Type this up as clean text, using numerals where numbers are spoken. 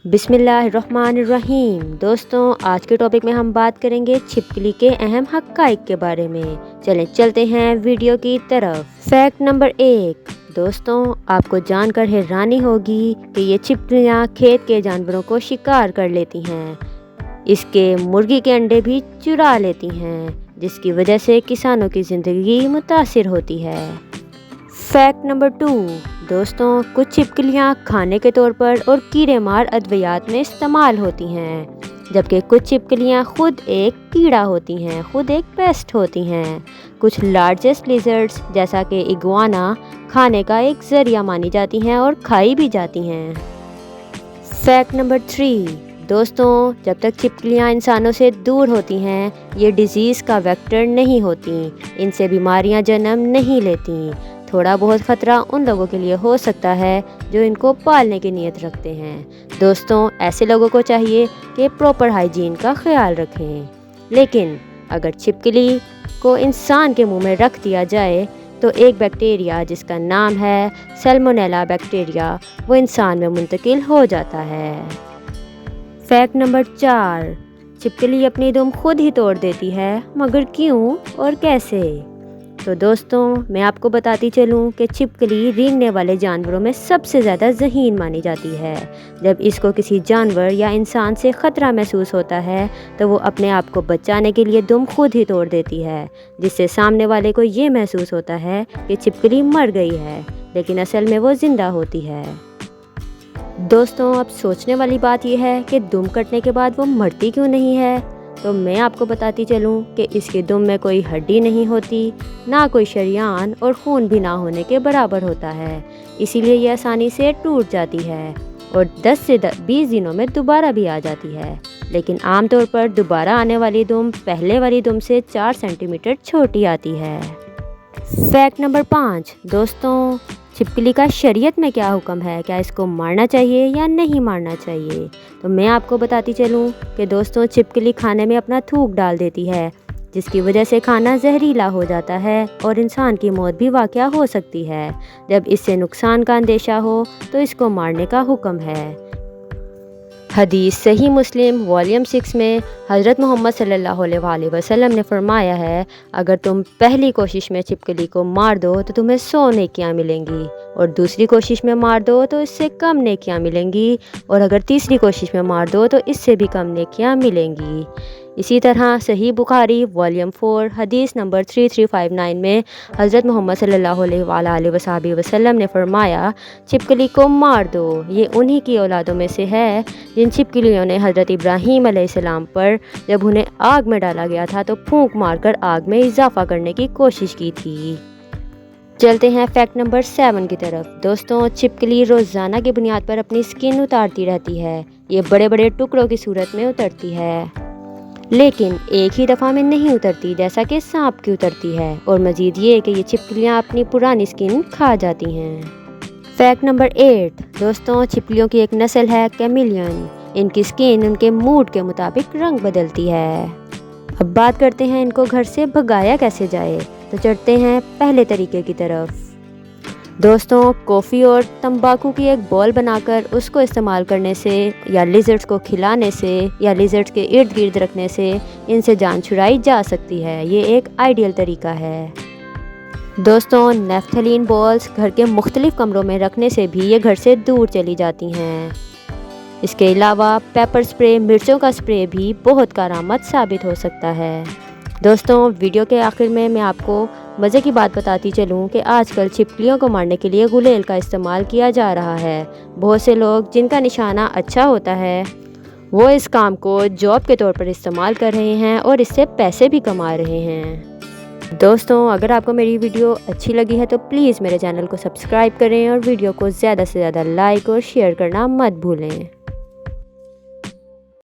بسم اللہ الرحمن الرحیم۔ دوستوں، آج کے ٹاپک میں ہم بات کریں گے چھپکلی کے اہم حقائق کے بارے میں۔ چلتے ہیں ویڈیو کی طرف۔ Fact number 1۔ دوستوں، آپ کو جان کر حیرانی ہوگی کہ یہ چھپکلیاں کھیت کے جانوروں کو شکار کر لیتی ہیں۔ اس کے مرغی کے انڈے بھی چرا لیتی ہیں، جس کی وجہ سے کسانوں کی زندگی متاثر ہوتی ہے۔ Fact number 2۔ دوستوں، کچھ چھپکلیاں کھانے کے طور پر اور کیڑے مار ادویات میں استعمال ہوتی ہیں، جبکہ کچھ چھپکلیاں خود ایک کیڑا ہوتی ہیں، خود ایک پیسٹ ہوتی ہیں۔ کچھ لارجسٹ لیزرڈز جیسا کہ اگوانا کھانے کا ایک ذریعہ مانی جاتی ہیں اور کھائی بھی جاتی ہیں۔ Fact number 3۔ دوستوں، جب تک چھپکلیاں انسانوں سے دور ہوتی ہیں، یہ ڈیزیز کا ویکٹر نہیں ہوتی، ان سے بیماریاں جنم نہیں لیتی۔ تھوڑا بہت خطرہ ان لوگوں کے لیے ہو سکتا ہے جو ان کو پالنے کی نیت رکھتے ہیں۔ دوستوں، ایسے لوگوں کو چاہیے کہ پراپر ہائیجین کا خیال رکھیں۔ لیکن اگر چھپکلی کو انسان کے منہ میں رکھ دیا جائے تو ایک بیکٹیریا جس کا نام ہے سیلمونیلا بیکٹیریا، وہ انسان میں منتقل ہو جاتا ہے۔ Fact number 4۔ چھپکلی اپنی دم خود ہی توڑ دیتی ہے، مگر کیوں اور کیسے؟ تو دوستوں، میں آپ کو بتاتی چلوں کہ چھپکلی رینگنے والے جانوروں میں سب سے زیادہ ذہین مانی جاتی ہے۔ جب اس کو کسی جانور یا انسان سے خطرہ محسوس ہوتا ہے تو وہ اپنے آپ کو بچانے کے لیے دم خود ہی توڑ دیتی ہے، جس سے سامنے والے کو یہ محسوس ہوتا ہے کہ چھپکلی مر گئی ہے، لیکن اصل میں وہ زندہ ہوتی ہے۔ دوستوں، اب سوچنے والی بات یہ ہے کہ دم کٹنے کے بعد وہ مرتی کیوں نہیں ہے؟ تو میں آپ کو بتاتی چلوں کہ اس کے دم میں کوئی ہڈی نہیں ہوتی، نہ کوئی شریان، اور خون بھی نہ ہونے کے برابر ہوتا ہے، اسی لیے یہ آسانی سے ٹوٹ جاتی ہے اور 10 سے 20 دنوں میں دوبارہ بھی آ جاتی ہے۔ لیکن عام طور پر دوبارہ آنے والی دم پہلے والی دم سے 4 سینٹی میٹر چھوٹی آتی ہے۔ Fact number 5۔ دوستوں، چھپکلی کا شریعت میں کیا حکم ہے؟ کیا اس کو مارنا چاہیے یا نہیں مارنا چاہیے؟ تو میں آپ کو بتاتی چلوں کہ دوستوں، چھپکلی کھانے میں اپنا تھوک ڈال دیتی ہے، جس کی وجہ سے کھانا زہریلا ہو جاتا ہے اور انسان کی موت بھی واقع ہو سکتی ہے۔ جب اس سے نقصان کا اندیشہ ہو تو اس کو مارنے کا حکم ہے۔ حدیث صحیح مسلم والیوم 6 میں حضرت محمد صلی اللہ علیہ وسلم نے فرمایا ہے، اگر تم پہلی کوشش میں چھپکلی کو مار دو تو تمہیں 100 نیکیاں ملیں گی، اور دوسری کوشش میں مار دو تو اس سے کم نیکیاں ملیں گی، اور اگر تیسری کوشش میں مار دو تو اس سے بھی کم نیکیاں ملیں گی۔ اسی طرح صحیح بخاری والیوم 4 حدیث نمبر 3359 میں حضرت محمد صلی اللہ علیہ وسلم نے فرمایا، چھپکلی کو مار دو، یہ انہی کی اولادوں میں سے ہے جن چھپکلیوں نے حضرت ابراہیم علیہ السلام پر جب انہیں آگ میں ڈالا گیا تھا تو پھونک مار کر آگ میں اضافہ کرنے کی کوشش کی تھی۔ چلتے ہیں فیکٹ نمبر 7 کی طرف۔ دوستوں، چھپکلی روزانہ کی بنیاد پر اپنی سکن اتارتی رہتی ہے، یہ بڑے بڑے ٹکڑوں کی صورت میں اترتی ہے، لیکن ایک ہی دفعہ میں نہیں اترتی جیسا کہ سانپ کی اترتی ہے، اور مزید یہ کہ یہ چھپکلیاں اپنی پرانی سکن کھا جاتی ہیں۔ Fact number 8۔ دوستوں، چھپکلیوں کی ایک نسل ہے کیمیلین، ان کی سکن ان کے موڈ کے مطابق رنگ بدلتی ہے۔ اب بات کرتے ہیں ان کو گھر سے بھگایا کیسے جائے، تو چلتے ہیں پہلے طریقے کی طرف۔ دوستوں، کافی اور تمباکو کی ایک بال بنا کر اس کو استعمال کرنے سے، یا لیزرڈز کو کھلانے سے، یا لیزرڈز کے ارد گرد رکھنے سے ان سے جان چھڑائی جا سکتی ہے۔ یہ ایک آئیڈیل طریقہ ہے۔ دوستوں، نیفتھلین بالز گھر کے مختلف کمروں میں رکھنے سے بھی یہ گھر سے دور چلی جاتی ہیں۔ اس کے علاوہ پیپر سپرے، مرچوں کا سپرے بھی بہت کارآمد ثابت ہو سکتا ہے۔ دوستوں، ویڈیو کے آخر میں آپ کو مزے کی بات بتاتی چلوں کہ آج کل چھپکلیوں کو مارنے کے لیے غلیل کا استعمال کیا جا رہا ہے۔ بہت سے لوگ جن کا نشانہ اچھا ہوتا ہے وہ اس کام کو جاب کے طور پر استعمال کر رہے ہیں اور اس سے پیسے بھی کما رہے ہیں۔ دوستوں، اگر آپ کو میری ویڈیو اچھی لگی ہے تو پلیز میرے چینل کو سبسکرائب کریں اور ویڈیو کو زیادہ سے زیادہ لائک اور شیئر کرنا مت بھولیں۔